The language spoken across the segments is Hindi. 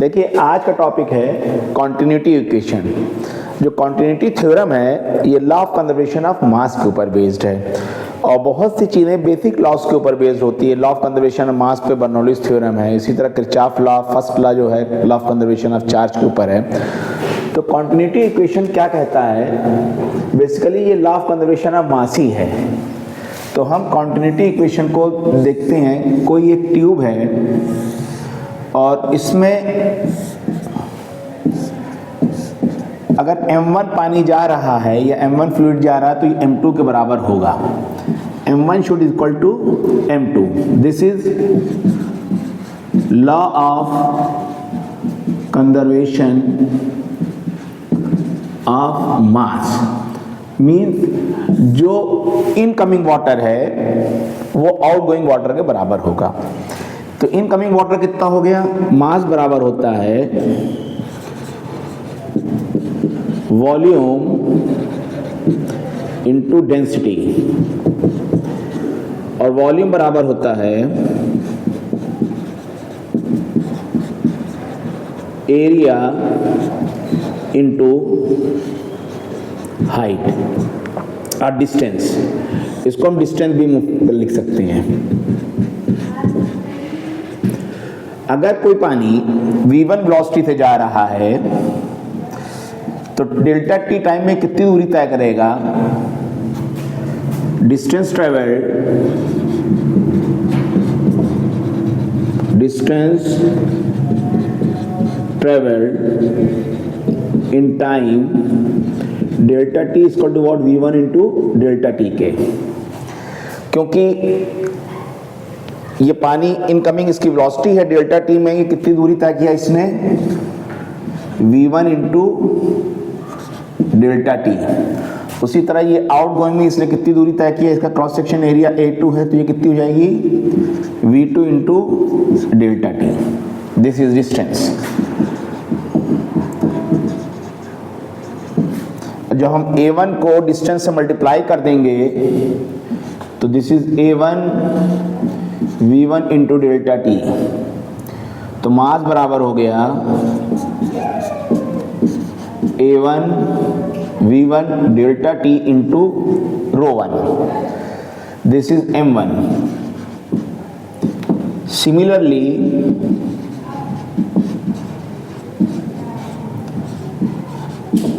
देखिए आज का टॉपिक है कॉन्टिन्यूटी इक्वेशन। जो कॉन्टिन्यूटी थ्योरम है ये लॉ ऑफ कंजर्वेशन ऑफ मास के ऊपर बेस्ड है और बहुत सी चीज़ें बेसिक लॉस के ऊपर बेस्ड होती है। लॉ ऑफ कंजर्वेशन ऑफ मास पे बर्नौलीज थ्योरम है, इसी तरह किरचॉफ लॉ फर्स्ट लॉ जो है law of conservation of charge के ऊपर है। तो कॉन्टिन्यूटी इक्वेशन क्या कहता है, बेसिकली ये law of conservation of mass ही है। तो हम कॉन्टिन्यूटी इक्वेशन को देखते हैं। कोई एक ट्यूब है और इसमें अगर m1 पानी जा रहा है या m1 फ्लूइड जा रहा है तो ये m2 के बराबर होगा। m1 should equal to m2। This is law of conservation of mass. Means जो इनकमिंग वाटर है वो आउटगोइंग वाटर के बराबर होगा। तो इनकमिंग वाटर कितना हो गया, मास बराबर होता है वॉल्यूम इनटू डेंसिटी और वॉल्यूम बराबर होता है एरिया इनटू हाइट और डिस्टेंस। इसको हम डिस्टेंस भी लिख सकते हैं। अगर कोई पानी v1 वेलोसिटी से जा रहा है तो डेल्टा टी टाइम में कितनी दूरी तय करेगा, distance travelled in time delta T equal to what v1 into delta T के। क्योंकि ये पानी इनकमिंग इसकी वेलोसिटी है डेल्टा टी में, ये कितनी दूरी तय किया इसने, v1 इंटू डेल्टा टी। उसी तरह ये आउटगोइंग में इसने कितनी दूरी तय किया, इसका क्रॉस सेक्शन एरिया A2 है तो ये कितनी हो जाएगी v2 into delta T. This is distance. जब हम a1 को डिस्टेंस से मल्टीप्लाई कर देंगे तो this is a1 v1 into delta T. तो मास बराबर हो गया a1 v1 delta T into ρ1। This is m1। Similarly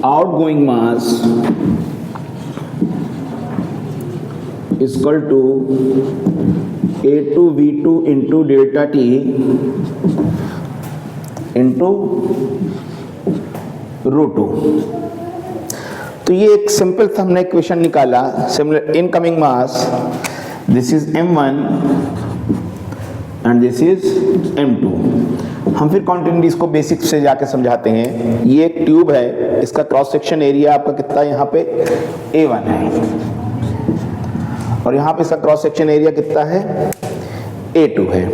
outgoing mass is equal to A2 V2 into delta T into √2। तो ये एक सिंपल सा हमने इक्वेशन निकाला। Similar incoming mass this is m1 and this is m2। हम फिर कॉन्टिन्यूटीज को बेसिक से जाके समझाते हैं। ये एक ट्यूब है, इसका क्रॉस सेक्शन एरिया आपका कितना है, यहाँ पे A1 है और यहाँ पे इसका क्रॉस सेक्शन एरिया कितना है, A2 है।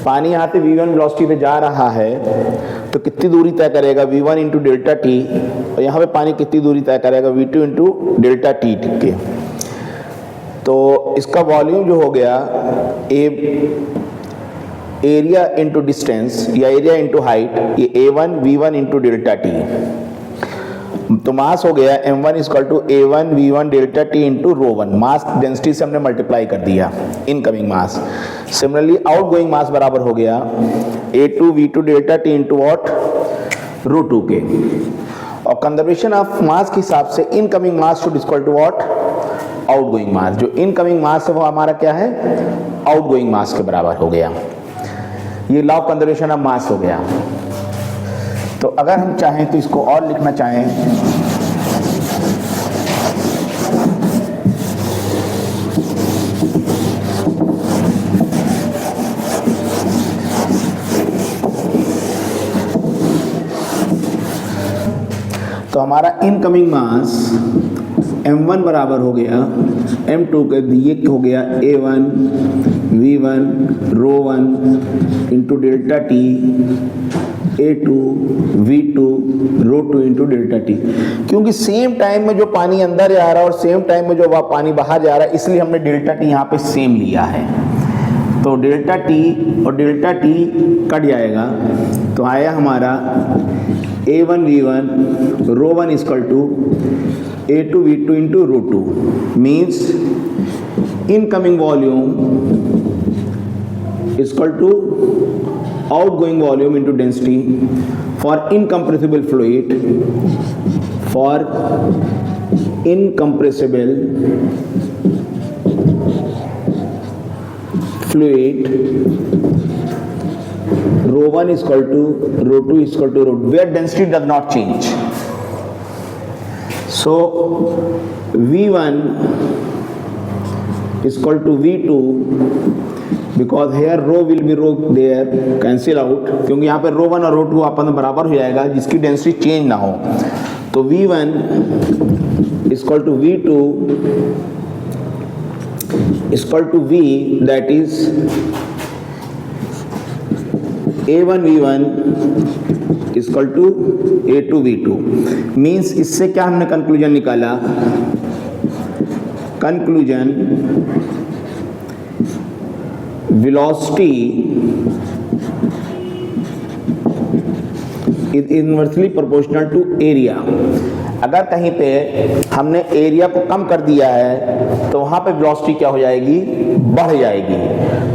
पानी यहाँ पे v1 वेलोसिटी पे जा रहा है तो कितनी दूरी तय करेगा, v1 इंटू डेल्टा टी, और यहाँ पे पानी कितनी दूरी तय करेगा, v2 इंटू डेल्टा टी के। तो इसका वॉल्यूम जो हो गया एरिया इंटू डिस्टेंस या एरिया इंटू हाइट, ये a1 v1 into delta T. तो मास हो गया m1 equal to a1 v1 delta T into ρ1। Mass density से हमने मल्टीप्लाई कर दिया incoming mass. Similarly outgoing mass बराबर हो गया a2 v2 delta T into what √2 के। और कंजर्वेशन ऑफ मास के हिसाब से incoming mass should equal to what outgoing mass. जो इनकमिंग मास है वो हमारा क्या है, आउटगोइंग मास के बराबर हो गया। ये लॉ ऑफ कंजर्वेशन ऑफ मास हो गया। तो अगर हम चाहें तो इसको और लिखना चाहें तो हमारा इनकमिंग मास m1 बराबर हो गया m2 के दिए हो गया a1 v1 ρ1 into delta T A2 V2 √2 into delta T. क्योंकि सेम टाइम में जो पानी अंदर जा रहा है और सेम टाइम में जो पानी बाहर जा रहा है, इसलिए हमने डेल्टा टी यहाँ पे सेम लिया है। तो डेल्टा टी और डेल्टा टी कट जाएगा, तो आया हमारा A1V1 rho one equal to A2V2 into rho two, means incoming volume equal to outgoing volume into density for incompressible fluid, for incompressible fluid rho 1 is equal to rho 2 is equal to rho, where density does not change. So V1 is equal to V2 because here rho will be rho there cancel out, क्योंकि यहाँ पे रो 1 और रो 2 आपस में बराबर हो जाएगा जिसकी डेंसिटी चेंज ना हो। तो V1 is equal to V2 is equal to V, that is A1V1 is equal to A2V2, means इससे क्या हमने कंक्लूजन निकाला? Conclusion velocity is inversely proportional to area। अगर कहीं पे हमने एरिया को कम कर दिया है तो वहाँ पे वेलोसिटी क्या हो जाएगी? बढ़ जाएगी।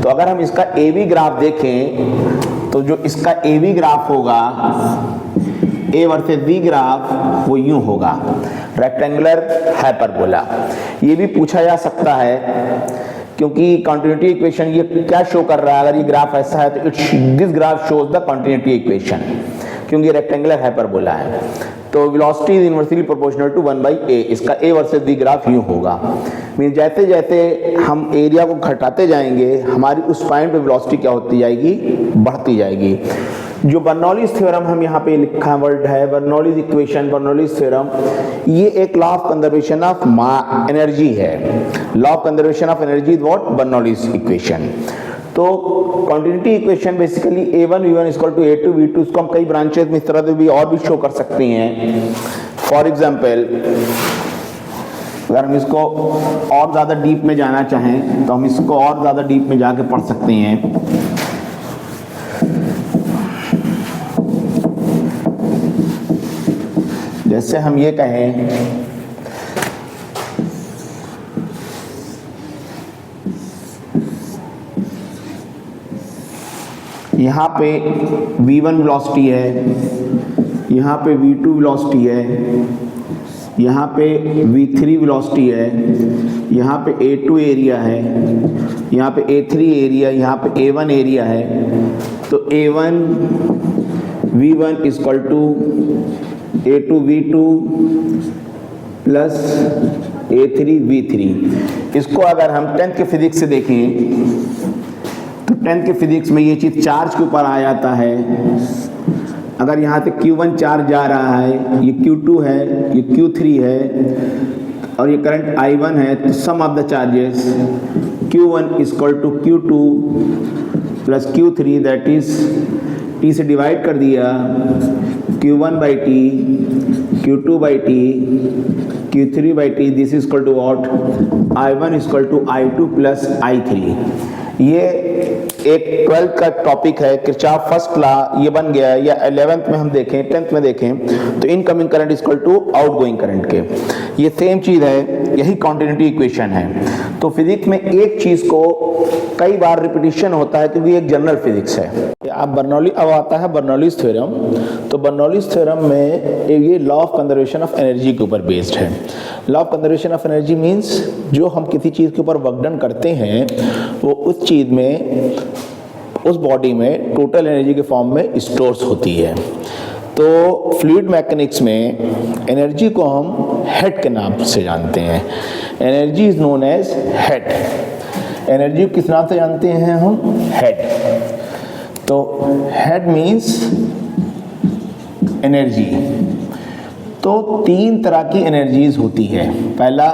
तो अगर हम इसका एवी ग्राफ देखें तो जो इसका एवी ग्राफ होगा, ए वर्सेस बी ग्राफ, वो यूं होगा, रेक्टेंगुलर हाइपरबोला। ये भी पूछा जा सकता है क्योंकि कॉन्टिन्यूटी इक्वेशन ये क्या शो कर रहा है? अगर ये ग्राफ ऐसा है तो this graph shows the continuity equation, क्योंकि रेक्टेंगुलर हाइपरबोला है। तो velocity is inversely proportional to 1/a। इसका a वर्सेस b ग्राफ यूं होगा, मीन जैसे जैसे हम एरिया को घटाते जाएंगे हमारी उस पॉइंट पे वेलोसिटी क्या होती जाएगी? बढ़ती जाएगी। जो बर्नौलीज थ्योरम हम यहाँ पे लिखा वर्ड है, बर्नौलीज इक्वेशन, बर्नौलीज थ्योरम, ये एक law of conservation of energy है। Law of conservation of energy is what? Bernoulli's equation. तो continuity equation basically A1V1 equal to A2V2, इसको हम कई ब्रांचेस में इस तरह से भी और भी शो कर सकते हैं। फॉर एग्जाम्पल अगर हम इसको और ज़्यादा डीप में जाना चाहें तो हम इसको और ज़्यादा डीप में जाके पढ़ सकते हैं। जैसे हम ये कहें यहाँ पे V1 वेलोसिटी है, यहाँ पे V2 वेलोसिटी है, यहाँ पे V3 वेलोसिटी है, यहाँ पे A2 एरिया है, यहाँ पे A3 एरिया, यहाँ पे A1 एरिया है। तो A1 V1 is equal to A2V2 plus A3 V3। इसको अगर हम 10th के फिजिक्स से देखें तो 10th के फिजिक्स में ये चीज़ चार्ज के ऊपर आ जाता है। अगर यहाँ से Q1 चार्ज जा रहा है, ये Q2 है, ये Q3 है और ये करंट I1 है, तो sum of the charges Q1 is equal to Q2 plus Q3, that is T से डिवाइड कर दिया, Q1/T, Q2/T, Q3/T, this is equal to what? I1 is equal to I2 plus I3। ये एक 12th का टॉपिक है, किरचॉफ फर्स्ट लॉ ये बन गया है। या 11th में हम देखें, 10th में देखें तो incoming current is equal to outgoing current के, ये सेम चीज़ है, यही कॉन्टिन्यूटी इक्वेशन है। तो फिजिक्स में एक चीज़ को कई बार रिपीटिशन होता है क्योंकि एक जनरल फिजिक्स है। अब बर्नौली अब आता है बर्नौलीज थ्योरम। तो बर्नौलीज थ्योरम में ये law of conservation of energy के ऊपर बेस्ड है। Law of conservation of energy means जो हम किसी चीज़ के ऊपर वर्क डन करते हैं वो उस चीज़ में, उस बॉडी में टोटल एनर्जी के फॉर्म में स्टोर्स होती है। तो फ्लूइड मैकेनिक्स में एनर्जी को हम हेड के नाम से जानते हैं। Energy is known as head. Energy किस नाम से जानते हैं हम? हेड। तो हेड मीन्स एनर्जी। तो 3 तरह की एनर्जीज होती है। पहला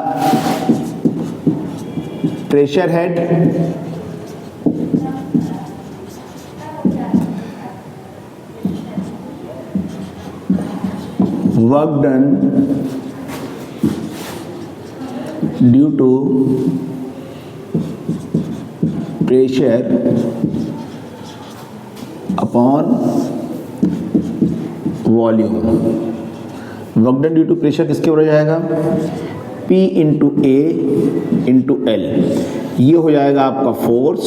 pressure head, work done due to pressure upon volume. Work done due to pressure किसके बराबर हो जाएगा? P into A into L. ये हो जाएगा आपका फोर्स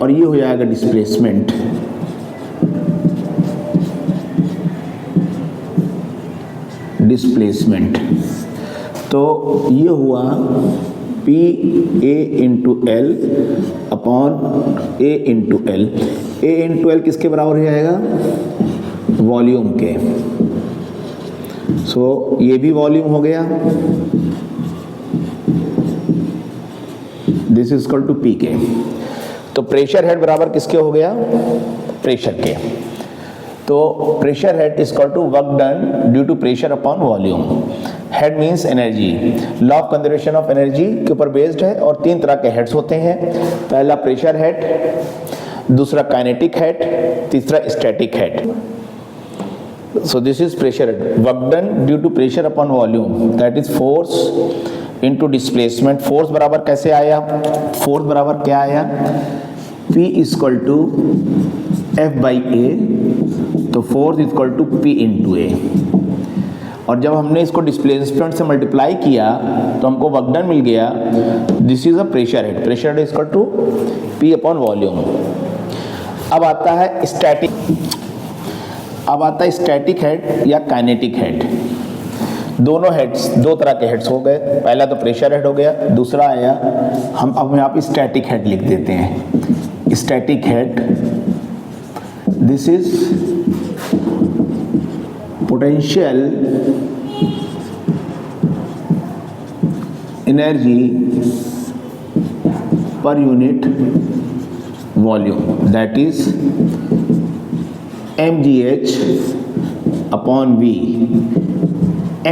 और ये हो जाएगा डिस्प्लेसमेंट। तो ये हुआ P A into L upon A into L. A into L किसके बराबर हो जाएगा? वॉल्यूम के। सो ये भी वॉल्यूम हो गया, this is equal to P के। तो प्रेशर हेड बराबर किसके हो गया? प्रेशर के। तो pressure head is equal to work done due to pressure upon volume. Head means energy. Law of conservation of energy के ऊपर बेस्ड है और 3 तरह के हेड्स होते हैं। पहला प्रेशर हेड, दूसरा काइनेटिक हेड, तीसरा static head. So this is pressure head. Work done due to pressure upon volume, that is force into displacement. Force बराबर कैसे आया? Force बराबर क्या आया? P is equal to F by A, तो force is equal to P into A। और जब हमने इसको डिस्प्लेसमेंट से मल्टीप्लाई किया तो हमको वर्क डन मिल गया। This is a pressure head. Pressure head is equal to P upon volume. अब आता है स्टैटिक हेड या काइनेटिक हेड। दोनों हेड्स, 2 तरह के हेड्स हो गए। पहला तो प्रेशर हेड हो गया, दूसरा आया, हम अब यहाँ पे स्टैटिक हेड लिख देते हैं। Static head, this is potential energy per unit volume, that is mgh upon v।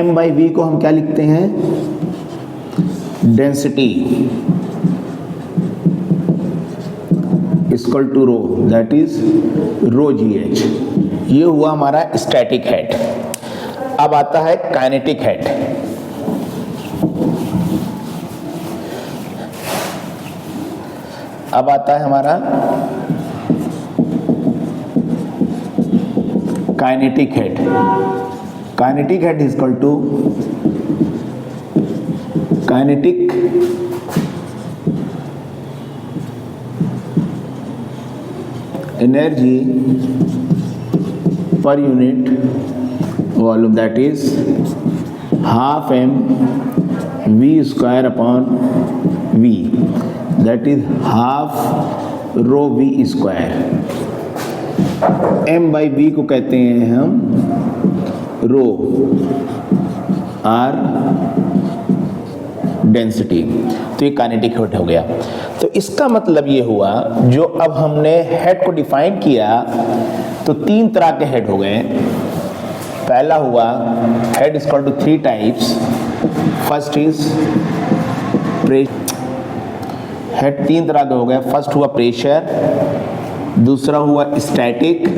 m by v को हम क्या लिखते हैं? Density equal to rho, that is rho gh। ये हुआ हमारा स्टैटिक हेड। अब आता है काइनेटिक हेड। अब आता है हमारा kinetic head. Kinetic head is equal to kinetic energy per unit volume, that is half m v square upon v, that is half rho v square. m by v को कहते हैं हम रो, r डेंसिटी। तो ये काइनेटिक हेड हो गया। तो इसका मतलब ये हुआ, जो अब हमने हेड को डिफाइन किया तो 3 तरह के हेड हो गए। पहला हुआ head is equal to 3 types. First is head 3 तरह के हो गए। फर्स्ट हुआ प्रेशर, दूसरा हुआ स्टैटिक।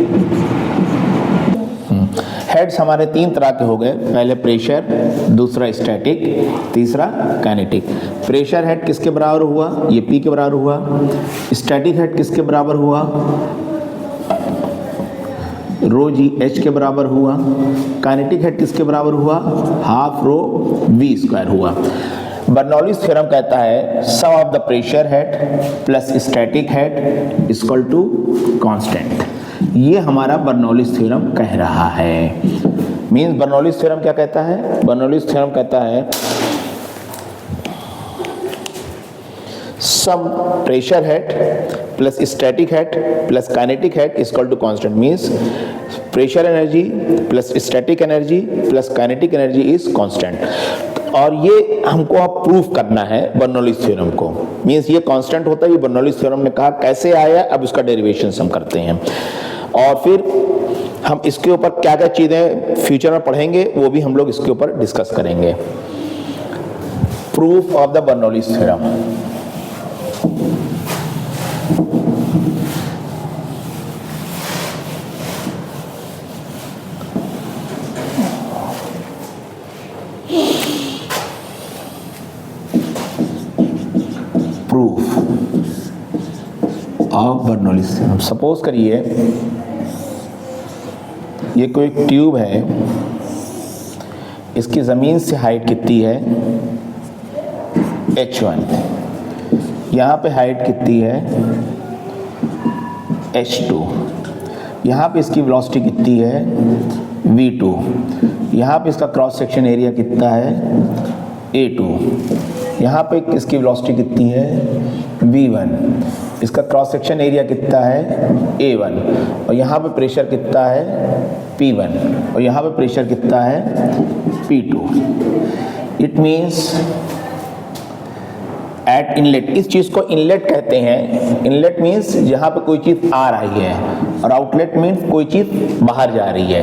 हेड्स हमारे 3 तरह के हो गए। पहले प्रेशर, दूसरा स्टैटिक, तीसरा काइनेटिक। प्रेशर हेड किसके बराबर हुआ? ये P के बराबर हुआ। स्टैटिक हेड किसके बराबर हुआ? रो जी एच के बराबर हुआ। काइनेटिक हेड किसके बराबर हुआ? हाफ रो V स्क्वायर हुआ। बर्नौलीज थ्योरम कहता है sum of the pressure head plus static head equal to constant. ये हमारा बर्नौलीज थ्योरम कह रहा है। मींस बर्नौलीज थ्योरम क्या कहता है? बर्नौलीज थ्योरम कहता है sum pressure head plus static head plus kinetic head equal to constant. Means pressure energy plus static energy plus kinetic energy is constant. और ये हमको अब प्रूफ करना है बर्नौलीज थ्योरम को। मींस ये कांस्टेंट होता है, ये बर्नौलीज थ्योरम ने कहा। कैसे आया, अब इसका डेरिवेशन हम करते हैं और फिर हम इसके ऊपर क्या क्या चीज़ें फ्यूचर में पढ़ेंगे वो भी हम लोग इसके ऊपर डिस्कस करेंगे। Proof of the Bernoulli's theorem. proof of Bernoulli. Suppose करिए ये कोई ट्यूब है, इसकी ज़मीन से हाइट कितनी है h1, यहाँ पे हाइट कितनी है h2, यहाँ पे इसकी वेलोसिटी कितनी है v2, यहाँ पे इसका क्रॉस सेक्शन एरिया कितना है a2, यहाँ पे इसकी वेलोसिटी कितनी है v1, इसका क्रॉस सेक्शन एरिया कितना है a1, और यहाँ पे प्रेशर कितना है p1, और यहाँ पे प्रेशर कितना है p2। It means eight inlet, इस चीज़ को इनलेट कहते हैं। इनलेट मीन्स जहाँ पे कोई चीज़ आ रही है, और आउटलेट मीन्स कोई चीज़ बाहर जा रही है।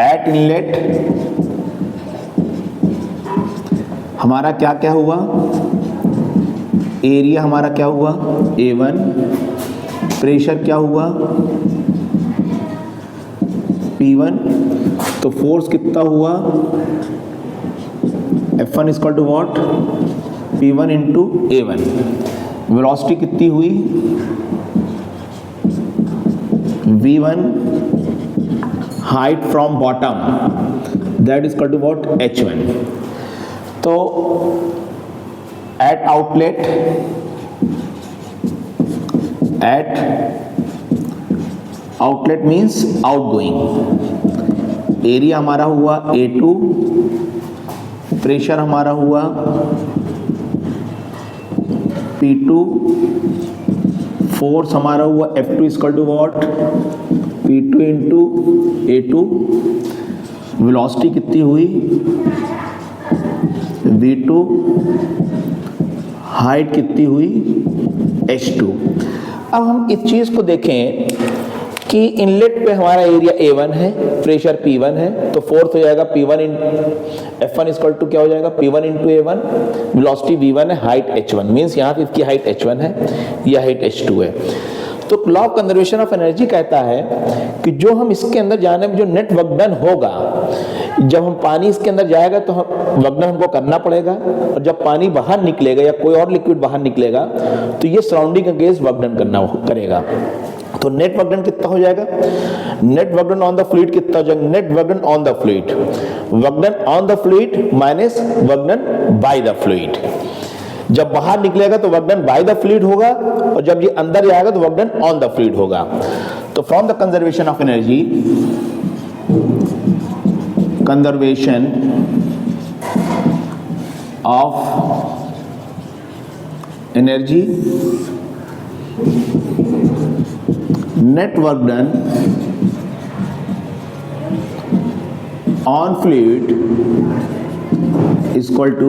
एट इनलेट हमारा क्या क्या हुआ, एरिया हमारा क्या हुआ A1, प्रेशर क्या हुआ P1, तो फोर्स कितना हुआ F1 equal to what P1 into A1। Velocity कितनी हुई V1, height from bottom, that is equal to what H1। तो at outlet, at outlet means outgoing, area हमारा हुआ A2, प्रेशर हमारा हुआ P2, फोर्स हमारा हुआ F2 equal to what P2 into A2, velocity कितनी हुई V2, हाइट कितनी हुई H2। अब हम इस चीज़ को देखें कि इनलेट पे हमारा एरिया A1 है, प्रेशर P1 है, तो फोर्स हो जाएगा P1 F1 इक्वल टू क्या हो जाएगा P1 into A1, velocity V1 है, हाइट H1, मीन्स यहाँ पे इसकी हाइट H1 है, यह हाइट H2 है। तो law of conservation of energy कहता है कि जो हम इसके अंदर जाने में जो नेट वर्क डन होगा, जब हम पानी इसके अंदर जाएगा तो हम वर्क डन हमको करना पड़ेगा, और जब पानी बाहर निकलेगा या कोई और लिक्विड बाहर निकलेगा तो ये सराउंडिंग अगेंस्ट वर्क डन करना करेगा। तो नेट वर्क डन कितना हो जाएगा, net work done on the fluid कितना हो जाएगा, net work done on the fluid, work done on the fluid minus work done by the fluid. जब बाहर निकलेगा तो work done by the fluid होगा, और जब ये अंदर जाएगा तो work done on the fluid होगा। तो from the conservation of energy, conservation of energy, net work done on fluid is equal to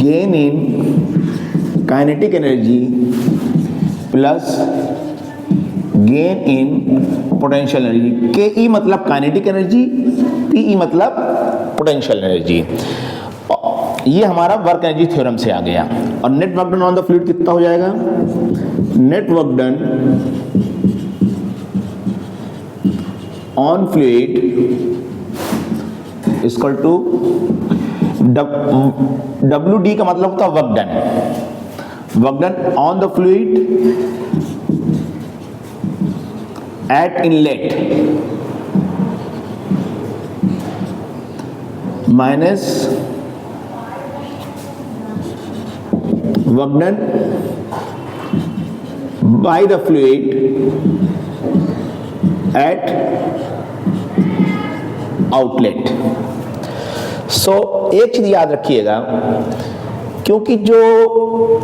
gain in kinetic energy plus gain in potential energy। ke मतलब kinetic energy, pe मतलब potential energy। ये हमारा वर्क एनर्जी थ्योरम से आ गया। और net work done on the fluid कितना हो जाएगा, net work done on fluid equal to WD का मतलब होता है work done, work done on the fluid at inlet minus work done by the fluid at outlet. So एक चीज याद रखिएगा, क्योंकि जो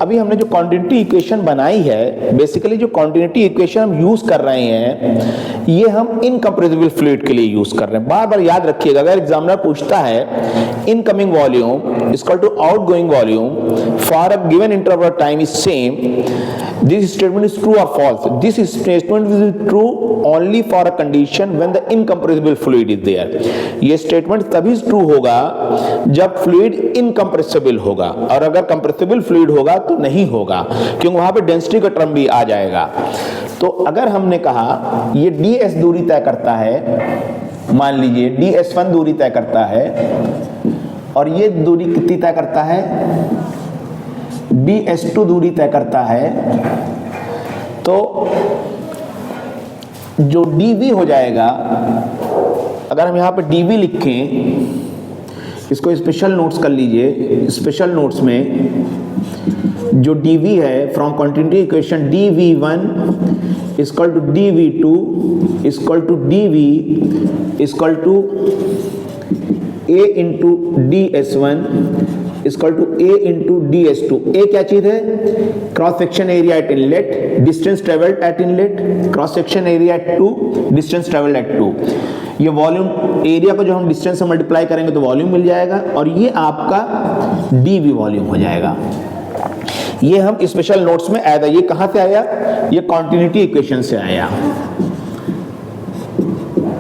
अभी हमने जो कॉन्टिन्यूटी इक्वेशन बनाई है, बेसिकली जो कॉन्टिन्यूटी इक्वेशन हम यूज कर रहे हैं ये हम इनकम्प्रेसिबल फ्लूइड के लिए यूज कर रहे हैं। बार बार याद रखिएगा, अगर एग्जामिनर पूछता है incoming volume equal to outgoing volume for a given interval of time is same, this statement is true और false. This statement is true only for a condition when the incompressible fluid is there. ये स्टेटमेंट तभी ट्रू होगा जब फ्लूइड इनकम्प्रेसिबल होगा, और अगर कंप्रेसिबल फ्लूइड होगा तो नहीं होगा, क्योंकि वहां पे डेंसिटी का टर्म भी आ जाएगा। तो अगर हमने कहा ये ds दूरी तय करता है, मान लीजिए ds1 दूरी तय करता है, और ये दूरी कितनी तय करता है, ds2 दूरी तय करता है, तो जो dv हो जाएगा, अगर हम यहाँ पे dv लिखें, इसको स्पेशल नोट्स कर लीजिए। स्पेशल नोट्स में जो dv है from continuity equation dv1 equal to dv2 equal to dv equal to a into ds1 equal to a into ds2। a क्या चीज है? Cross section area at inlet, distance travelled at inlet, cross section area at 2, distance travelled at 2। ये वॉल्यूम एरिया को जो हम डिस्टेंस से मल्टीप्लाई करेंगे तो वॉल्यूम मिल जाएगा, और ये आपका dv वॉल्यूम हो जाएगा। ये हम स्पेशल नोट्स में आया था। ये कहां से आया? ये कॉन्टिन्यूटी इक्वेशन से आया,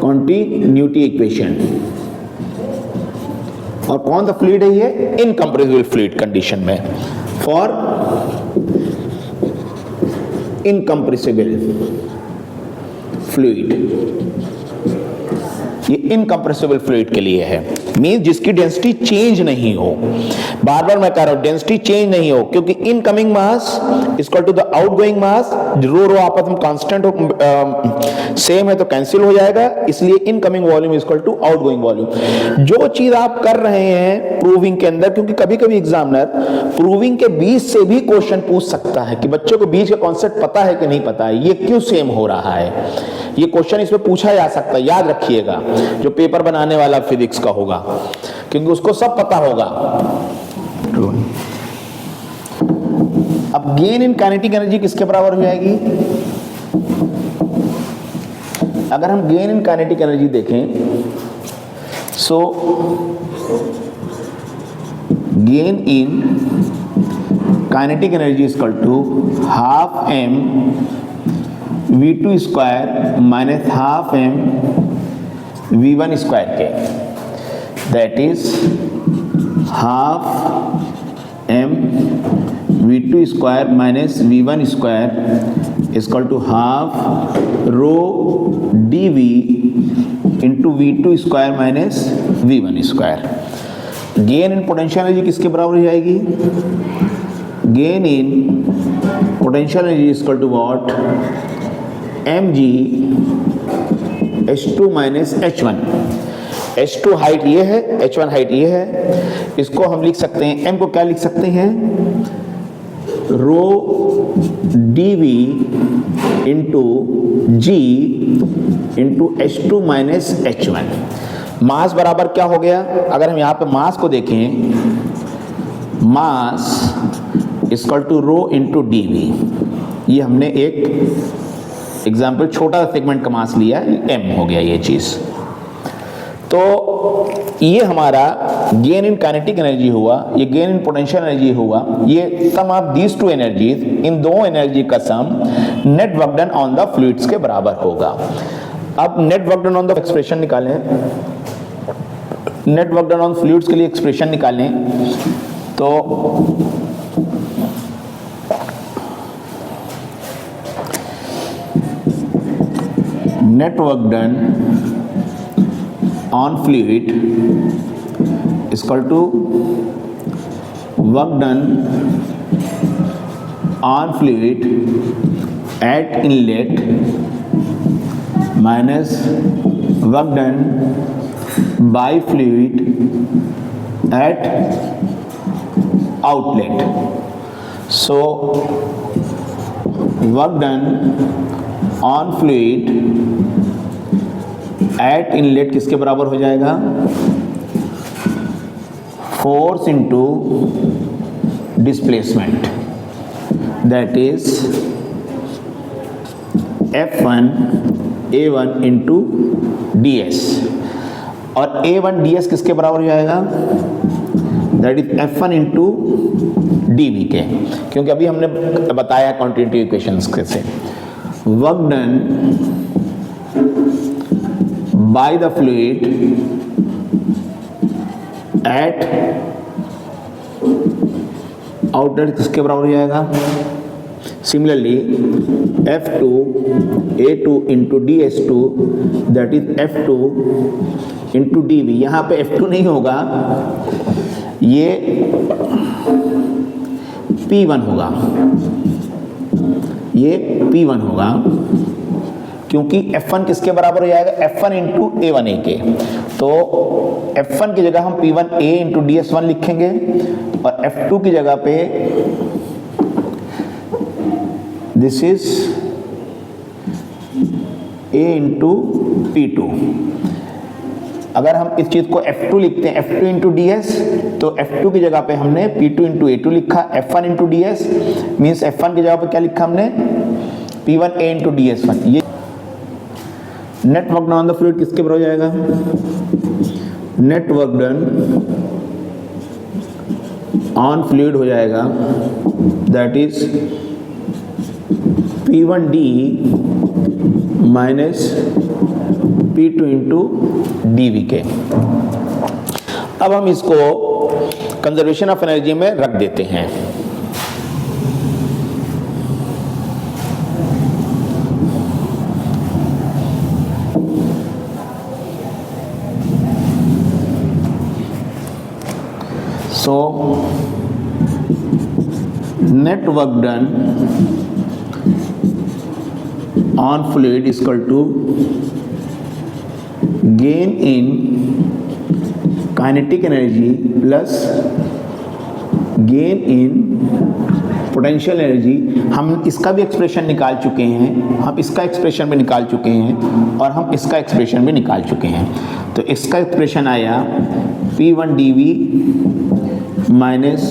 कॉन्टिन्यूटी इक्वेशन। और कौन सा फ्लूइड है ये? इनकंप्रेसिबल फ्लूइड कंडीशन में, फॉर इनकंप्रेसिबल फ्लूइड। ये इनकंप्रेसिबल फ्लूइड के लिए है, मींस जिसकी डेंसिटी चेंज नहीं हो। बार बार मैं कह रहा हूं डेंसिटी चेंज नहीं हो, क्योंकि incoming mass equal to the outgoing mass, rho आपस में कांस्टेंट हो, सेम है तो कैंसिल हो जाएगा, इसलिए incoming volume equal to outgoing volume. जो चीज आप कर रहे हैं प्रूविंग के अंदर, क्योंकि कभी कभी एग्जामिनर प्रूविंग के बीच से भी क्वेश्चन पूछ सकता है कि बच्चों को बीच का कॉन्सेप्ट पता है कि नहीं पता है, ये क्यों सेम हो रहा है। ये क्वेश्चन इसमें पूछा जा सकता है, याद रखिएगा, जो पेपर बनाने वाला फिजिक्स का होगा, क्योंकि उसको सब पता होगा। अब गेन इन काइनेटिक एनर्जी किसके बराबर हो जाएगी? अगर हम गेन इन काइनेटिक एनर्जी देखें, so gain in kinetic energy is equal to half m v2 square minus half m v1 square के, that is half m v2 square minus v1 square equal to half rho dv into v2 square minus v1 square. Gain in potential energy किसके बराबर हो जाएगी? Gain in potential energy equal to what? mg h2 minus h1। h2 height ये है, h1 हाइट ये है। इसको हम लिख सकते हैं, m को क्या लिख सकते हैं? रो dv into g into h2 minus h1। मास बराबर क्या हो गया? अगर हम यहाँ पे मास को देखें, mass equal to rho into dv। ये हमने एक एग्जाम्पल छोटा सेगमेंट का मास लिया, m हो गया ये चीज। तो ये हमारा गेन इन काइनेटिक एनर्जी हुआ, ये गेन इन पोटेंशियल एनर्जी हुआ। ये sum of these two energies, इन दो एनर्जी का sum net work done on the fluids के बराबर होगा। अब net work done on the expression निकालें, net work done on fluids के लिए एक्सप्रेशन निकालें, तो net work done on fluid is equal to work done on fluid at inlet minus work done by fluid at outlet. So work done on fluid at inlet किसके बराबर हो जाएगा? Force into displacement, that is F1 A1 into ds। और A1 ds किसके बराबर हो जाएगा? That is F1 into dv के, क्योंकि अभी हमने बताया कॉन्टिन्यूटी इक्वेशंस कैसे। Work done by the fluid at outlet किसके बराबर हो जाएगा? Similarly F2 A2 into ds2, that is F2 into dv। यहाँ पे F2 नहीं होगा, ये P1 होगा, ये P1 होगा, क्योंकि F1 किसके बराबर हो जाएगा, F1 इंटू A1A के। तो F1 की जगह हम P1A इंटू DS1 लिखेंगे और F2 की जगह पे this is A into P2। अगर हम इस चीज को F2 लिखते हैं, F2 इंटू DS, तो F2 की जगह पे हमने P2 इंटू A2 लिखा, F1 into DS means F1 की जगह पे क्या लिखा हमने, P1A इंटू DS1। ये net work done on the fluid किसके बराबर हो जाएगा, net work done on fluid हो जाएगा, that is P1D minus P2 into DV के। अब हम इसको कंजर्वेशन ऑफ एनर्जी में रख देते हैं। So net work done on fluid is equal to gain in kinetic energy plus gain in potential energy. हम इसका भी एक्सप्रेशन निकाल चुके हैं, हम इसका एक्सप्रेशन भी निकाल चुके हैं और हम इसका एक्सप्रेशन भी निकाल चुके हैं। तो इसका एक्सप्रेशन आया P1 dV minus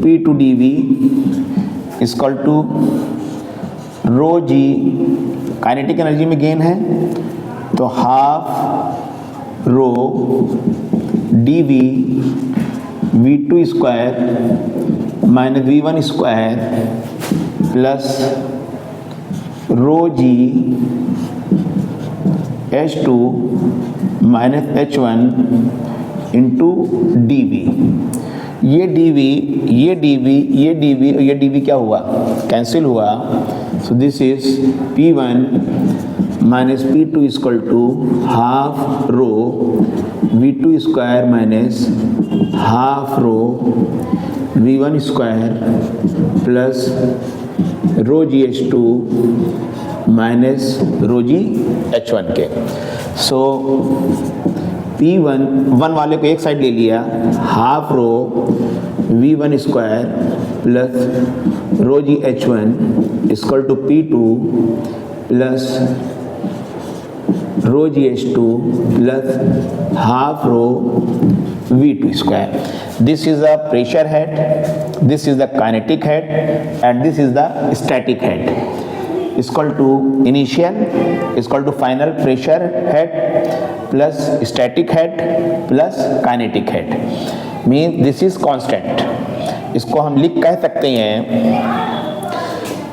P2 dV equal to rho g, kinetic energy में गेन है तो half rho dV V2 square minus V1 square plus rho g H2 minus H1 into DV। ये DV, ये DV, ये DV और ये DV क्या हुआ, कैंसिल हुआ। So this is P1 minus P2 equal to half rho V2 square minus half rho V1 square plus rho g H2 minus rho g H1 के। सो P1 वन वाले को एक साइड ले लिया, half rho V1 square plus rho g H1 equal to P2 plus rho g H2 plus half rho V2 square. This is the pressure head, this is the kinetic head and this is the static head equal to initial equal to final pressure head plus static head plus kinetic head mean this is constant. इसको हम लिख कह सकते हैं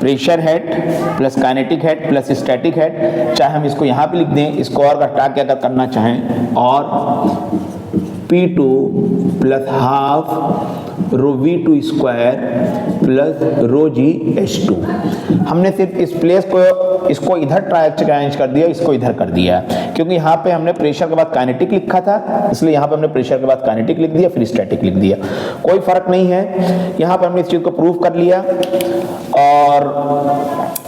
pressure head plus kinetic head plus static head, चाहे हम इसको यहाँ पे लिख दें, इसको और हटा के अगर करना चाहें, और P2 plus half rho V2 square plus rho g H2। हमने सिर्फ इस प्लेस को, इसको इधर ट्रांसचेंज कर दिया, इसको इधर कर दिया, क्योंकि यहाँ पे हमने प्रेशर के बाद काइनेटिक लिखा था, इसलिए यहाँ पे हमने प्रेशर के बाद काइनेटिक लिख दिया, फिर स्टैटिक लिख दिया, कोई फर्क नहीं है। यहाँ पर हमने इस चीज़ को प्रूव कर लिया और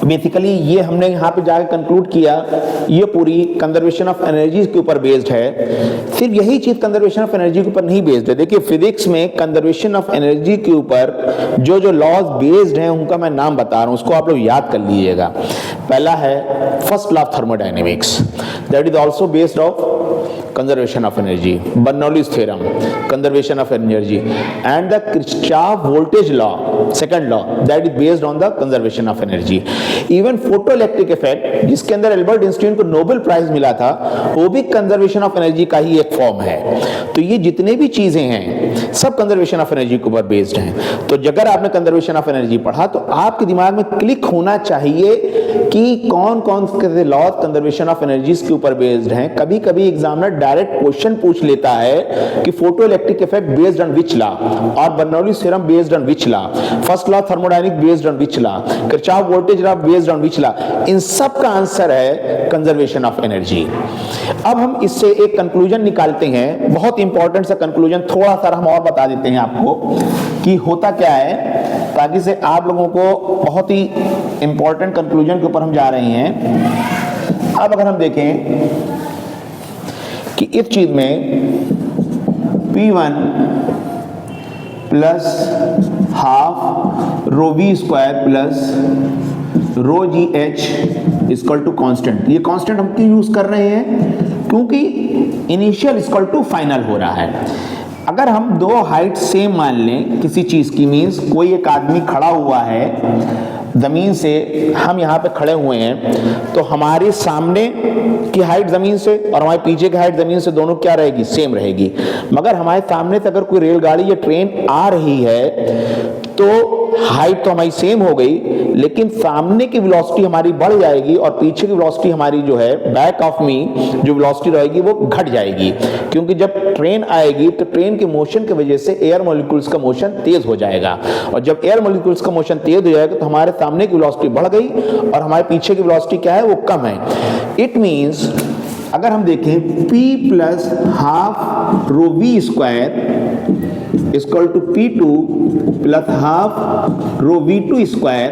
बेसिकली ये हमने यहाँ पे जाकर कंक्लूड किया, ये पूरी कंजर्वेशन ऑफ एनर्जी के ऊपर बेस्ड है। सिर्फ यही चीज़ कंजर्वेशन ऑफ एनर्जी के ऊपर नहीं बेस्ड है। देखिए फिजिक्स में कंजर्वेशन ऑफ एनर्जी के ऊपर जो जो लॉज बेस्ड हैं उनका मैं नाम बता रहा हूँ, उसको आप लोग याद कर लीजिएगा। पहला है first law of thermodynamics, that is also based of conservation of energy, Bernoulli's theorem, conservation of energy, and the Kirchhoff voltage law, second law, that is based on the conservation of energy. Even photoelectric effect, जिसके अंदर एल्बर्ट आइंस्टाइन को नोबेल प्राइज मिला था, वो भी कंजर्वेशन ऑफ एनर्जी का ही एक फॉर्म है। तो ये जितने भी चीजें हैं सब कंजर्वेशन ऑफ एनर्जी के ऊपर बेस्ड हैं। तो अगर आपने कंजर्वेशन ऑफ एनर्जी पढ़ा तो आपके दिमाग में क्लिक होना चाहिए कि कौन कौन से लॉज कंजर्वेशन ऑफ एनर्जीज के ऊपर बेस्ड हैं। कभी कभी एग्जामिनर डायरेक्ट क्वेश्चन पूछ लेता है कि photoelectric effect based on which law, और Bernoulli's theorem based on which law, first law thermodynamic based on which law, Kirchhoff voltage law based on which law. इन सब का आंसर है कंजर्वेशन ऑफ एनर्जी। अब हम इससे एक कंक्लूजन निकालते हैं, बहुत इंपॉर्टेंट सा कंक्लूजन, थोड़ा सा हम और बता देते हैं आपको कि होता क्या है, ताकि से आप लोगों को बहुत ही इंपॉर्टेंट कंक्लूजन के ऊपर हम जा रहे हैं। अब अगर हम देखें कि इस चीज में P1 plus half rho V square plus rho G H equal to constant. ये कॉन्स्टेंट हम क्यों यूज कर रहे हैं? क्योंकि इनिशियल इक्वल टू फाइनल हो रहा है। अगर हम दो हाइट सेम मान लें किसी चीज की, मीन्स कोई एक आदमी खड़ा हुआ है जमीन से, हम यहाँ पे खड़े हुए हैं, तो हमारे सामने की हाइट जमीन से और हमारे पीछे की हाइट जमीन से दोनों क्या रहेगी? सेम रहेगी। मगर हमारे सामने से अगर कोई रेलगाड़ी या ट्रेन आ रही है तो हाइट तो हमारी सेम हो गई, लेकिन सामने की वेलोसिटी हमारी बढ़ जाएगी और पीछे की वेलोसिटी हमारी जो है बैक ऑफ मी जो वेलोसिटी रहेगी वो घट जाएगी। क्योंकि जब ट्रेन आएगी तो ट्रेन के मोशन की वजह से एयर मॉलिक्यूल्स का मोशन तेज हो जाएगा, और जब एयर मॉलिक्यूल्स का मोशन तेज हो जाएगा तो हमारे सामने की वेलोसिटी बढ़ गई और हमारे पीछे की वेलोसिटी क्या है? वो कम है। इट मींस अगर हम देखें P plus half rho V square equal to P2 plus half rho V2 square,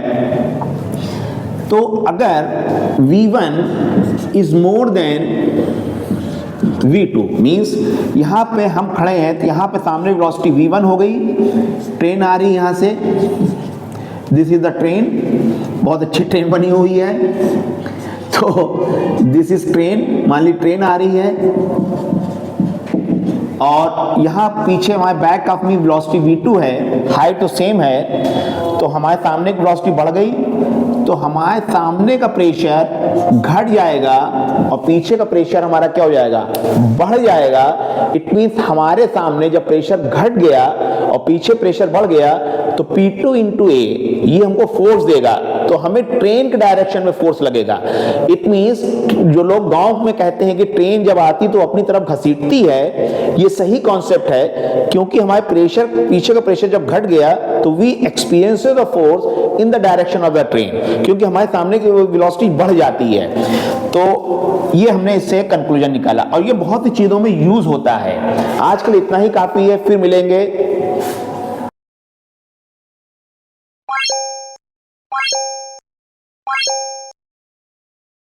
तो अगर V1 is more than V2 means यहां पे हम खड़े हैं तो यहां पे सामने वेलोसिटी V1 हो गई, ट्रेन आ रही है यहां से, दिस इज द ट्रेन, बहुत अच्छी ट्रेन बनी हुई है, तो दिस इज ट्रेन, मान ली ट्रेन आ रही है और यहाँ पीछे हमारे back of me velocity V2 है, हाइट तो सेम है, तो हमारे सामने की वेलोसिटी बढ़ गई तो हमारे सामने का प्रेशर घट जाएगा और पीछे का प्रेशर हमारा क्या हो जाएगा? बढ़ जाएगा। इट मींस हमारे सामने जब प्रेशर घट गया और पीछे प्रेशर बढ़ गया तो P2 इंटू ए ये हमको फोर्स देगा, तो हमें ट्रेन के डायरेक्शन में फोर्स लगेगा। इट मींस जो लोग गांव में कहते हैं कि ट्रेन जब आती तो अपनी तरफ घसीटती है, ये सही कॉन्सेप्ट है, क्योंकि हमारे प्रेशर पीछे का प्रेशर जब घट गया तो we experience the force in the direction of the train, क्योंकि हमारे सामने की वेलोसिटी बढ़ जाती है। तो ये हमने इससे कंक्लूजन निकाला और ये बहुत सी चीजों में यूज होता है। आज के लिए इतना ही काफी है, फिर मिलेंगे